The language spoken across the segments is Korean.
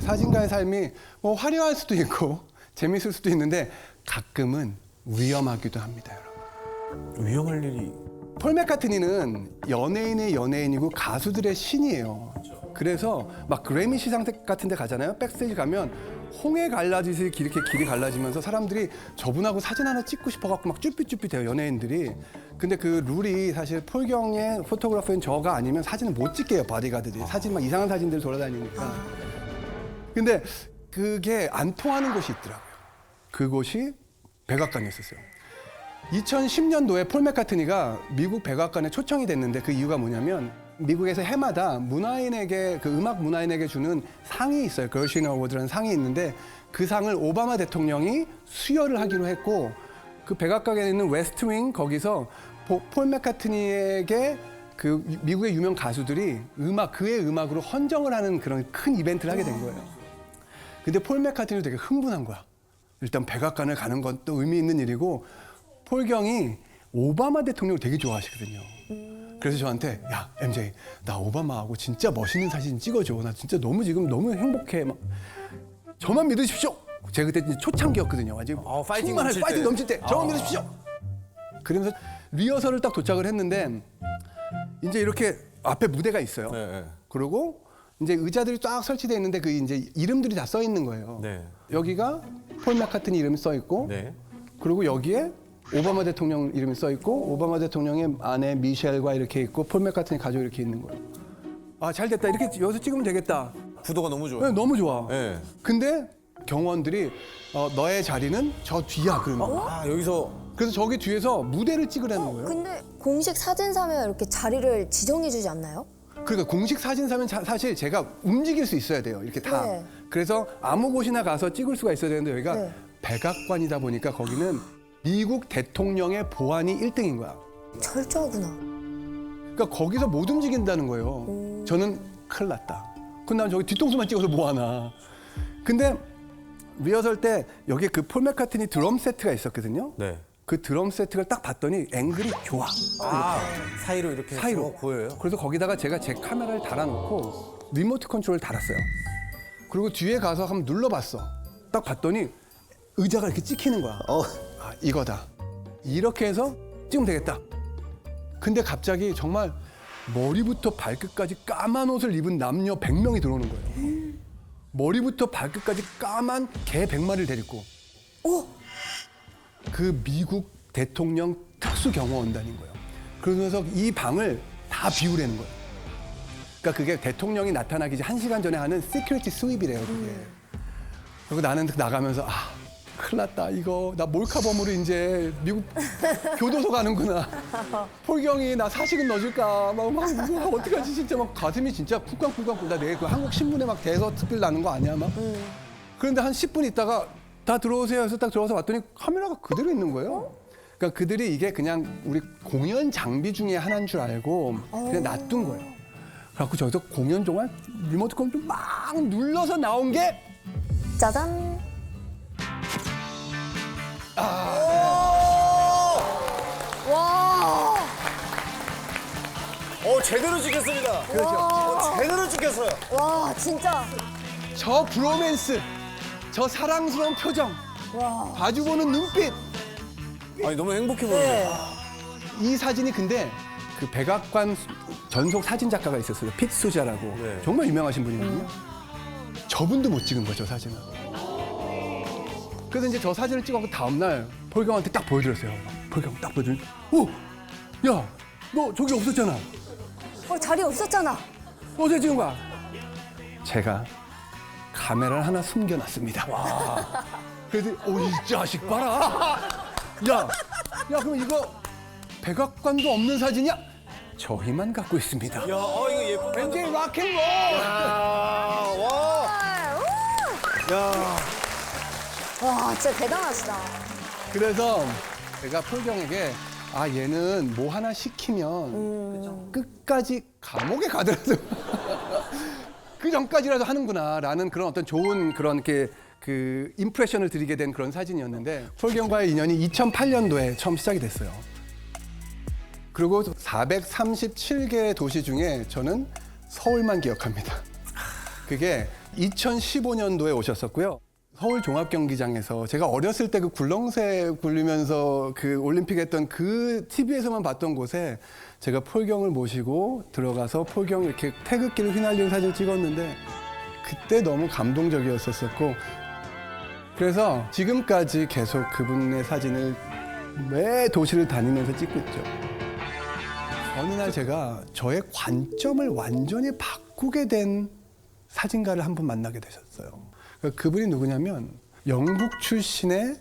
사진가의 삶이 뭐 화려할 수도 있고 재밌을 수도 있는데 가끔은 위험하기도 합니다, 여러분. 위험할 일이. 폴 맥카트니는 연예인의 연예인이고 가수들의 신이에요. 그래서 막 그래미 시상 같은 데 가잖아요. 백스테이지 가면 홍해 갈라지듯이 이렇게 길이 갈라지면서 사람들이 저분하고 사진 하나 찍고 싶어갖고 막 쭈삣쭈삣 돼요, 연예인들이. 근데 그 룰이 사실 폴경의 포토그래퍼인 저가 아니면 사진을 못 찍게요, 바디가드들이. 사진 막 이상한 사진들 돌아다니니까. 근데 그게 안 통하는 곳이 있더라고요. 그곳이 백악관이었어요. 2010년도에 폴 맥카트니가 미국 백악관에 초청이 됐는데 그 이유가 뭐냐면 미국에서 해마다 문화인에게 그 음악 문화인에게 주는 상이 있어요. 걸신 어워드라는 상이 있는데 그 상을 오바마 대통령이 수여를 하기로 했고 그 백악관에 있는 웨스트윙 거기서 폴 맥카트니에게 그 미국의 유명 가수들이 그의 음악으로 헌정을 하는 그런 큰 이벤트를 하게 된 거예요. 근데 폴 맥카트니도 되게 흥분한 거야. 일단 백악관을 가는 건 또 의미 있는 일이고 폴 경이 오바마 대통령을 되게 좋아하시거든요. 그래서 저한테 야 MJ 나 오바마하고 진짜 멋있는 사진 찍어줘. 나 진짜 지금 너무 행복해. 막 저만 믿으십시오. 제가 그때 이제 초창기였거든요. 완전 파이팅 충만한 넘칠 파이팅 때. 넘칠 때 저만 믿으십시오. 그러면서 리허설을 딱 도착을 했는데 이제 이렇게 앞에 무대가 있어요. 네. 그리고 이제 의자들이 쫙 설치되어 있는데 그 이제 이름들이 다 써 있는 거예요. 네. 여기가 폴 맥카트니 이름이 써 있고 네. 그리고 여기에 오바마 대통령 이름이 써 있고 오바마 대통령의 아내 미셸과 이렇게 있고 폴 맥카트니 가족 이렇게 있는 거예요. 아, 잘 됐다. 이렇게 여기서 찍으면 되겠다. 구도가 너무 좋아요. 네, 너무 좋아. 네. 근데 경호원들이 너의 자리는 저 뒤야 그러는 거야. 아, 여기서 그래서 저기 뒤에서 무대를 찍으라는 거예요. 근데 공식 사진사면 이렇게 자리를 지정해주지 않나요? 그러니까 공식 사진사면 사실 제가 움직일 수 있어야 돼요. 이렇게 다. 네. 그래서 아무 곳이나 가서 찍을 수가 있어야 되는데 여기가 네. 백악관이다 보니까 거기는 미국 대통령의 보안이 1등인 거야. 철저하구나. 그러니까 거기서 못 움직인다는 거예요. 저는 큰일 났다. 그럼 난 저기 뒤통수만 찍어서 뭐 하나. 근데 리허설 때 여기 그 폴 맥카트니 드럼 세트가 있었거든요. 네. 그 드럼 세트를 딱 봤더니 앵글이 좋아. 아, 사이로 이렇게 사이로 보여요. 그래서 거기다가 제가 제 카메라를 달아놓고 리모트 컨트롤을 달았어요. 그리고 뒤에 가서 한번 눌러봤어. 딱 봤더니 의자가 이렇게 찍히는 거야. 아, 이거다. 이렇게 해서 찍으면 되겠다. 근데 갑자기 정말 머리부터 발끝까지 까만 옷을 입은 남녀 100명이 들어오는 거예요. 머리부터 발끝까지 까만 개 100마리를 데리고. 그 미국 대통령 특수경호원단인 거예요. 그러면서 이 방을 다 비우라는 거예요. 그러니까 그게 대통령이 나타나기 이제 1시간 전에 하는 시큐리티 스윕이래요, 그게. 그리고 나는 나가면서 큰일 났다. 이거 나 몰카범으로 이제 미국 교도소 가는구나. 폴경이 나 사식은 넣어줄까. 막 어떡하지 진짜 막 가슴이 진짜 쿵쾅쿵쾅. 나 내일 그 한국 신문에 막 대서 특필 나는 거 아니야 막. 그런데 한 10분 있다가 다 들어오세요 해서 딱 들어와서 봤더니 카메라가 그대로 있는 거예요. 그러니까 그들이 이게 그냥 우리 공연 장비 중에 하나인 줄 알고 그냥 놔둔 거예요. 그래갖고 저기서 공연 동안 리모트 컨트롤 막 눌러서 나온 게 짜잔. 와. 제대로 찍혔습니다. 그렇죠. 제대로 찍혔어요. 와, 진짜. 저 브로맨스, 저 사랑스러운 표정, 와. 마주보는 눈빛. 아니, 너무 행복해 보여요. 이 사진이 근데 그 백악관 전속 사진 작가가 있었어요. 핏 수자라고. 네. 정말 유명하신 분이거든요. 저분도 못 찍은 거죠, 사진을. 그래서 이제 저 사진을 찍어서 다음날 폴경한테 딱 보여드렸어요. 폴경 딱 보여드렸는데, 야, 너 저기 없었잖아. 자리 없었잖아. 어제 찍은 거야? 제가 카메라를 하나 숨겨놨습니다. 그래서 이 자식 봐라. 야, 그럼 이거 백악관도 없는 사진이야? 저희만 갖고 있습니다. 야, 이거 예쁜 MJ 락앤롤. 와, 진짜 대단하시다. 그래서 제가 폴경에게 얘는 뭐 하나 시키면 끝까지 감옥에 가더라도 그 전까지라도 하는구나라는 그런 어떤 좋은 그런 그 임프레션을 드리게 된 그런 사진이었는데 폴경과의 인연이 2008년도에 처음 시작이 됐어요. 그리고 437개의 도시 중에 저는 서울만 기억합니다. 그게 2015년도에 오셨었고요. 서울 종합경기장에서 제가 어렸을 때 그 굴렁쇠 굴리면서 그 올림픽 했던 그 TV에서만 봤던 곳에 제가 폴경을 모시고 들어가서 폴경 이렇게 태극기를 휘날리는 사진을 찍었는데 그때 너무 감동적이었었고 그래서 지금까지 계속 그분의 사진을 매 도시를 다니면서 찍고 있죠. 어느 날 제가 저의 관점을 완전히 바꾸게 된 사진가를 한 분 만나게 되셨어요. 그분이 누구냐면 영국 출신의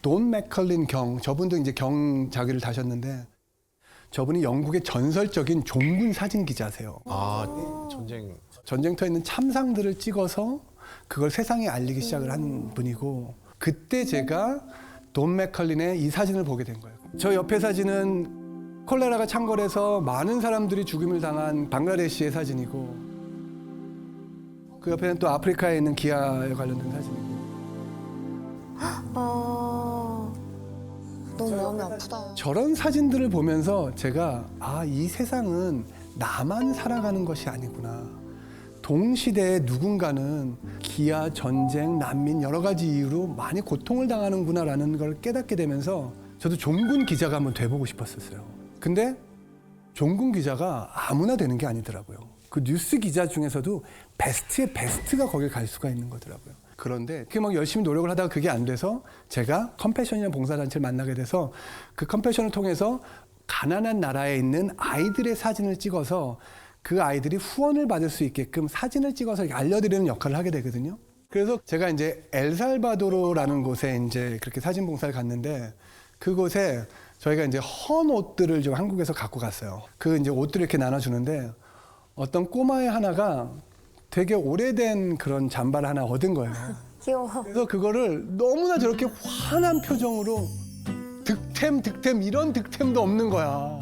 돈 맥컬린 경, 저분도 이제 경 자기를 다셨는데 저분이 영국의 전설적인 종군 사진 기자세요. 아, 전쟁. 전쟁터에 있는 참상들을 찍어서 그걸 세상에 알리기 시작을 한 분이고 그때 제가 돈 맥컬린의 이 사진을 보게 된 거예요. 저 옆에 사진은 콜레라가 창궐해서 많은 사람들이 죽임을 당한 방글라데시의 사진이고 그 옆에는 또 아프리카에 있는 기아에 관련된 사진이고 너무 마음이 아프다. 저런 사진들을 보면서 제가 이 세상은 나만 살아가는 것이 아니구나. 동시대에 누군가는 기아, 전쟁, 난민 여러 가지 이유로 많이 고통을 당하는구나라는 걸 깨닫게 되면서 저도 종군 기자가 한번 돼보고 싶었었어요. 근데 종군 기자가 아무나 되는 게 아니더라고요. 그 뉴스 기자 중에서도 베스트의 베스트가 거길 갈 수가 있는 거더라고요. 그런데 그게 막 열심히 노력을 하다가 그게 안 돼서 제가 컴패션이라는 봉사단체를 만나게 돼서 그 컴패션을 통해서 가난한 나라에 있는 아이들의 사진을 찍어서 그 아이들이 후원을 받을 수 있게끔 사진을 찍어서 알려드리는 역할을 하게 되거든요. 그래서 제가 이제 엘살바도르라는 곳에 이제 그렇게 사진 봉사를 갔는데 그곳에 저희가 이제 헌 옷들을 좀 한국에서 갖고 갔어요. 그 이제 옷들을 이렇게 나눠주는데 어떤 꼬마의 하나가 되게 오래된 그런 잠바를 하나 얻은 거예요. 귀여워. 그래서 그거를 너무나 저렇게 환한 표정으로 득템 이런 득템도 없는 거야.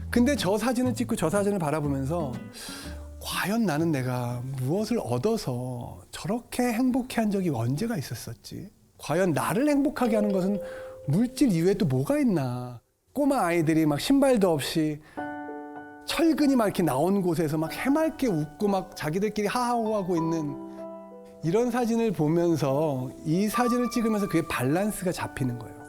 근데 저 사진을 찍고 저 사진을 바라보면서 과연 나는 내가 무엇을 얻어서 저렇게 행복해한 적이 언제가 있었었지? 과연 나를 행복하게 하는 것은 물질 이외에 또 뭐가 있나? 꼬마 아이들이 막 신발도 없이 철근이 막 이렇게 나온 곳에서 막 해맑게 웃고 막 자기들끼리 하하호하고 있는 이런 사진을 보면서 이 사진을 찍으면서 그게 밸런스가 잡히는 거예요.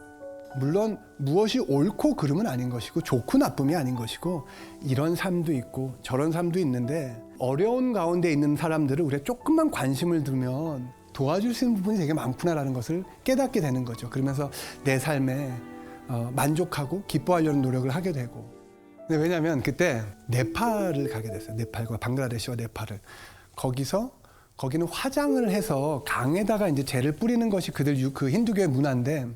물론 무엇이 옳고 그름은 아닌 것이고 좋고 나쁨이 아닌 것이고 이런 삶도 있고 저런 삶도 있는데 어려운 가운데 있는 사람들을 우리가 조금만 관심을 두면 도와줄 수 있는 부분이 되게 많구나라는 것을 깨닫게 되는 거죠. 그러면서 내 삶에 만족하고 기뻐하려는 노력을 하게 되고 근데 왜냐하면 그때 네팔을 가게 됐어요. 네팔과 방글라데시와 네팔을 거기는 화장을 해서 강에다가 이제 재를 뿌리는 것이 그 힌두교의 문화인데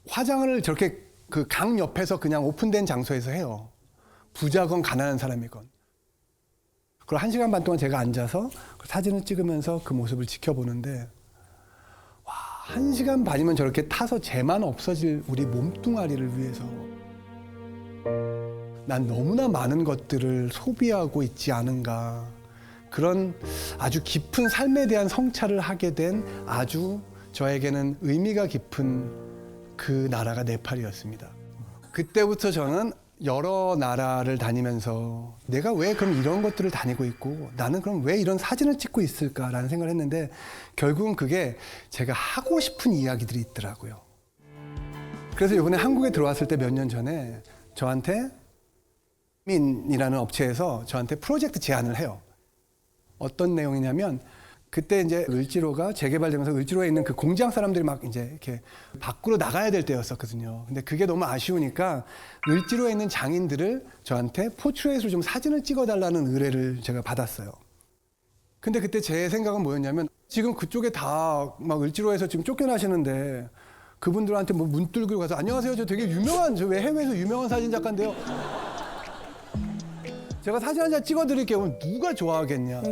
화장을 저렇게 그 강 옆에서 그냥 오픈된 장소에서 해요. 부자건 가난한 사람이건. 그리고 1시간 반 동안 제가 앉아서 그 사진을 찍으면서 그 모습을 지켜보는데 와, 1시간 반이면 저렇게 타서 재만 없어질 우리 몸뚱아리를 위해서 난 너무나 많은 것들을 소비하고 있지 않은가. 그런 아주 깊은 삶에 대한 성찰을 하게 된 아주 저에게는 의미가 깊은 그 나라가 네팔이었습니다. 그때부터 저는 여러 나라를 다니면서 내가 왜 그럼 이런 것들을 다니고 있고 나는 그럼 왜 이런 사진을 찍고 있을까라는 생각을 했는데 결국은 그게 제가 하고 싶은 이야기들이 있더라고요. 그래서 이번에 한국에 들어왔을 때 몇 년 전에 저한테 민이라는 업체에서 저한테 프로젝트 제안을 해요. 어떤 내용이냐면 그때 이제 을지로가 재개발되면서 을지로에 있는 그 공장 사람들이 막 이제 이렇게 밖으로 나가야 될 때였었거든요. 근데 그게 너무 아쉬우니까 을지로에 있는 장인들을 저한테 포트레이트로 좀 사진을 찍어달라는 의뢰를 제가 받았어요. 근데 그때 제 생각은 뭐였냐면 지금 그쪽에 다 막 을지로에서 지금 쫓겨나시는데 그분들한테 뭐 문 뚫고 가서 안녕하세요. 저 되게 유명한 저 왜 해외에서 유명한 사진 작가인데요. 제가 사진 한 장 찍어드릴게요. 누가 좋아하겠냐.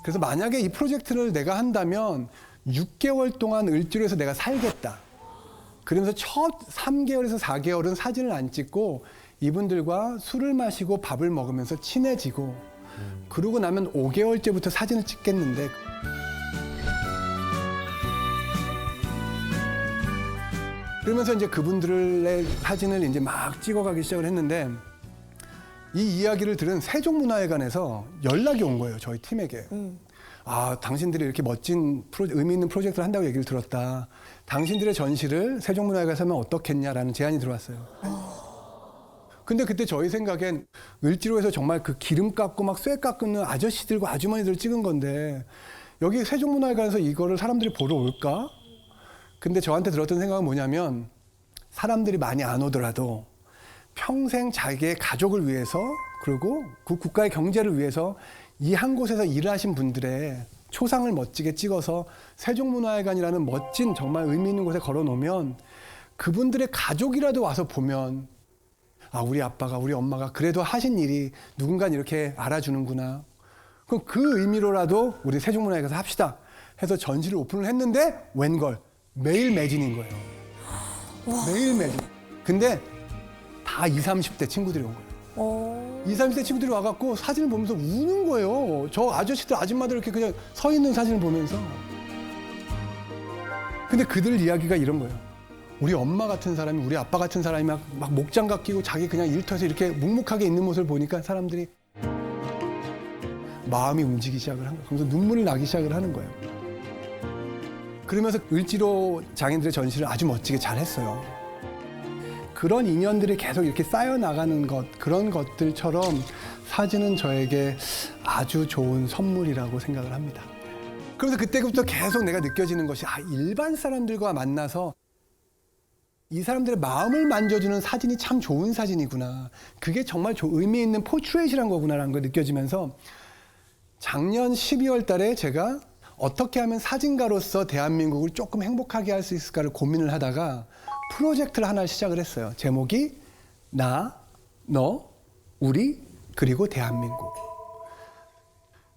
그래서 만약에 이 프로젝트를 내가 한다면 6개월 동안 을지로에서 내가 살겠다. 그러면서 첫 3개월에서 4개월은 사진을 안 찍고 이분들과 술을 마시고 밥을 먹으면서 친해지고 그러고 나면 5개월째부터 사진을 찍겠는데 그러면서 이제 그분들의 사진을 이제 막 찍어가기 시작을 했는데 이 이야기를 들은 세종문화회관에서 연락이 온 거예요. 저희 팀에게. 아, 당신들이 이렇게 멋진 의미 있는 프로젝트를 한다고 얘기를 들었다. 당신들의 전시를 세종문화회관에서 하면 어떻겠냐라는 제안이 들어왔어요. 근데 그때 저희 생각엔 을지로에서 정말 그 기름 깎고 막 쇠 깎는 아저씨들과 아주머니들 찍은 건데 여기 세종문화회관에서 이거를 사람들이 보러 올까? 근데 저한테 들었던 생각은 뭐냐면 사람들이 많이 안 오더라도 평생 자기의 가족을 위해서 그리고 그 국가의 경제를 위해서 이 한 곳에서 일하신 분들의 초상을 멋지게 찍어서 세종문화회관이라는 멋진 정말 의미 있는 곳에 걸어놓으면 그분들의 가족이라도 와서 보면 아, 우리 아빠가 우리 엄마가 그래도 하신 일이 누군가는 이렇게 알아주는구나. 그럼 그 의미로라도 우리 세종문화회관에서 합시다 해서 전시를 오픈을 했는데 웬걸 매일 매진인 거예요. 매일 매진. 근데 다 20, 30대 친구들이 온 거예요. 20, 30대 친구들이 와갖고 사진을 보면서 우는 거예요. 저 아저씨들, 아줌마들 이렇게 그냥 서 있는 사진을 보면서. 근데 그들 이야기가 이런 거예요. 우리 엄마 같은 사람이, 우리 아빠 같은 사람이 막 목장갑 끼고 자기 그냥 일터에서 이렇게 묵묵하게 있는 모습을 보니까 사람들이 마음이 움직이기 시작을 한 거예요. 그러면서 눈물이 나기 시작을 하는 거예요. 그러면서 을지로 장인들의 전시를 아주 멋지게 잘 했어요. 그런 인연들이 계속 이렇게 쌓여나가는 것, 그런 것들처럼 사진은 저에게 아주 좋은 선물이라고 생각을 합니다. 그래서 그때부터 계속 내가 느껴지는 것이 아, 일반 사람들과 만나서 이 사람들의 마음을 만져주는 사진이 참 좋은 사진이구나. 그게 정말 의미 있는 포트레이트란 거구나라는 걸 느껴지면서 작년 12월 달에 제가 어떻게 하면 사진가로서 대한민국을 조금 행복하게 할 수 있을까를 고민을 하다가 프로젝트를 하나 시작을 했어요. 제목이 나, 너, 우리, 그리고 대한민국.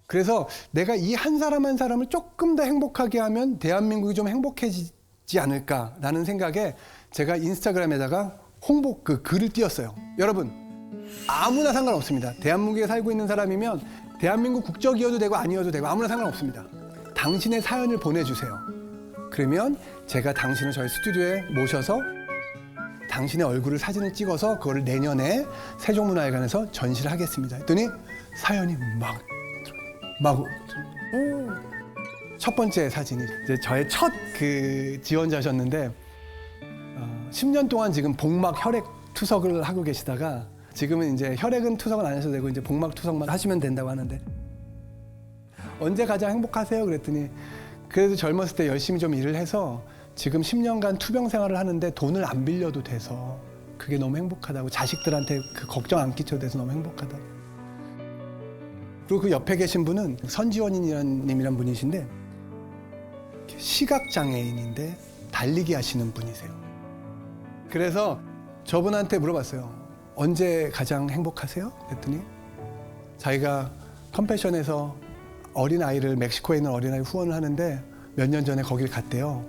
그래서 내가 이 한 사람 한 사람을 조금 더 행복하게 하면 대한민국이 좀 행복해지지 않을까라는 생각에 제가 인스타그램에다가 홍보 그 글을 띄웠어요. 여러분, 아무나 상관없습니다. 대한민국에 살고 있는 사람이면 대한민국 국적이어도 되고 아니어도 되고 아무나 상관없습니다. 당신의 사연을 보내주세요. 그러면 제가 당신을 저희 스튜디오에 모셔서 당신의 얼굴을 사진을 찍어서 그거를 내년에 세종문화회관에서 전시를 하겠습니다. 했더니 사연이 막 첫 번째 사진이 이제 저의 첫 그 지원자셨는데 10년 동안 지금 복막 혈액 투석을 하고 계시다가 지금은 이제 혈액은 투석은 안 하셔도 되고 이제 복막 투석만 하시면 된다고 하는데 언제 가장 행복하세요? 그랬더니 그래도 젊었을 때 열심히 좀 일을 해서 지금 10년간 투병 생활을 하는데 돈을 안 빌려도 돼서 그게 너무 행복하다고 자식들한테 그 걱정 안 끼쳐도 돼서 너무 행복하다고. 그리고 그 옆에 계신 분은 선지원이라는 님이란 분이신데 시각장애인인데 달리기 하시는 분이세요. 그래서 저분한테 물어봤어요. 언제 가장 행복하세요? 그랬더니 자기가 컴패션에서 어린아이를 멕시코에 있는 어린아이 후원을 하는데 몇 년 전에 거길 갔대요.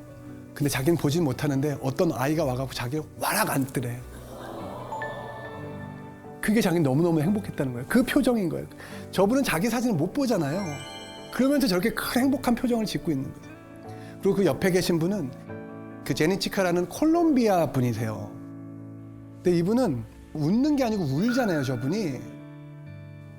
근데 자기는 보진 못하는데 어떤 아이가 와갖고 자기를 와락 앉더래. 그게 자기는 너무너무 행복했다는 거예요. 그 표정인 거예요. 저분은 자기 사진을 못 보잖아요. 그러면서 저렇게 큰 행복한 표정을 짓고 있는 거예요. 그리고 그 옆에 계신 분은 그 제니치카라는 콜롬비아 분이세요. 근데 이분은 웃는 게 아니고 울잖아요, 저분이.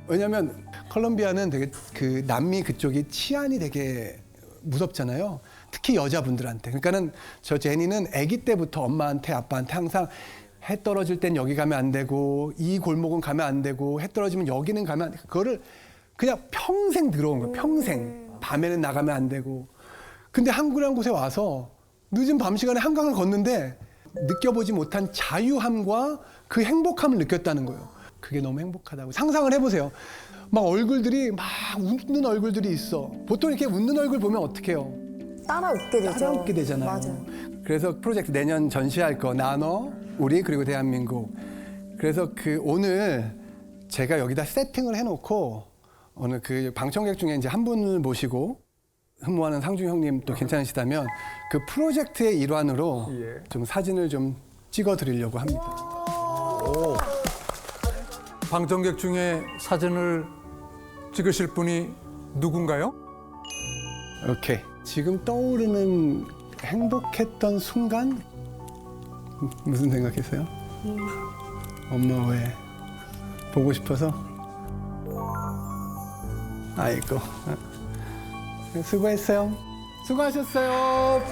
왜냐면 콜롬비아는 되게 그 남미 그쪽이 치안이 되게 무섭잖아요. 특히 여자분들한테. 그러니까는 저 제니는 아기 때부터 엄마한테 아빠한테 항상 해 떨어질 땐 여기 가면 안 되고 이 골목은 가면 안 되고 해 떨어지면 여기는 가면 안 되고 그거를 그냥 평생 들어온 거예요. 평생. 밤에는 나가면 안 되고. 근데 한국이라는 곳에 와서 늦은 밤 시간에 한강을 걷는데 느껴보지 못한 자유함과 그 행복함을 느꼈다는 거예요. 그게 너무 행복하다고. 상상을 해보세요. 막 얼굴들이 막 웃는 얼굴들이 있어. 보통 이렇게 웃는 얼굴 보면 어떻게 해요? 따라 웃게 되죠. 따라 웃게 되잖아요. 맞아요. 그래서 프로젝트 내년 전시할 거 나너, 우리 그리고 대한민국. 그래서 그 오늘 제가 여기다 세팅을 해놓고 오늘 그 방청객 중에 이제 한 분을 모시고 흠모하는 상중 형님 또 괜찮으시다면 그 프로젝트의 일환으로 좀 사진을 좀 찍어드리려고 합니다. 방청객 중에 사진을 찍으실 분이 누군가요? 오케이. 지금 떠오르는 행복했던 순간? 무슨 생각했어요? 엄마 왜? 보고 싶어서. 아이고. 수고했어요. 수고하셨어요.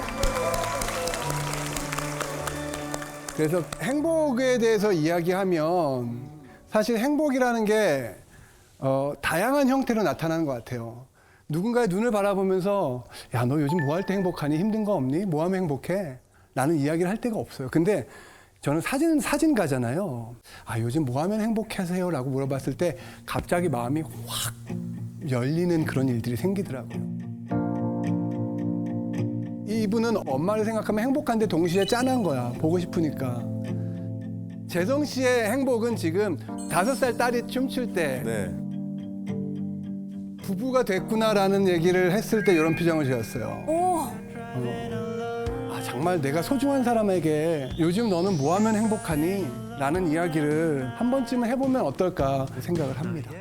그래서 행복에 대해서 이야기하면 사실 행복이라는 게 다양한 형태로 나타나는 것 같아요. 누군가의 눈을 바라보면서 야, 너 요즘 뭐 할 때 행복하니? 힘든 거 없니? 뭐 하면 행복해? 라는 이야기를 할 데가 없어요. 근데 저는 사진가잖아요. 아, 요즘 뭐 하면 행복하세요? 라고 물어봤을 때 갑자기 마음이 확 열리는 그런 일들이 생기더라고요. 이분은 엄마를 생각하면 행복한데 동시에 짠한 거야. 보고 싶으니까. 재성 씨의 행복은 지금 5살 딸이 춤출 때 네. 부부가 됐구나라는 얘기를 했을 때 이런 표정을 지었어요. 아, 정말 내가 소중한 사람에게 요즘 너는 뭐 하면 행복하니? 라는 이야기를 한 번쯤은 해보면 어떨까 생각을 합니다.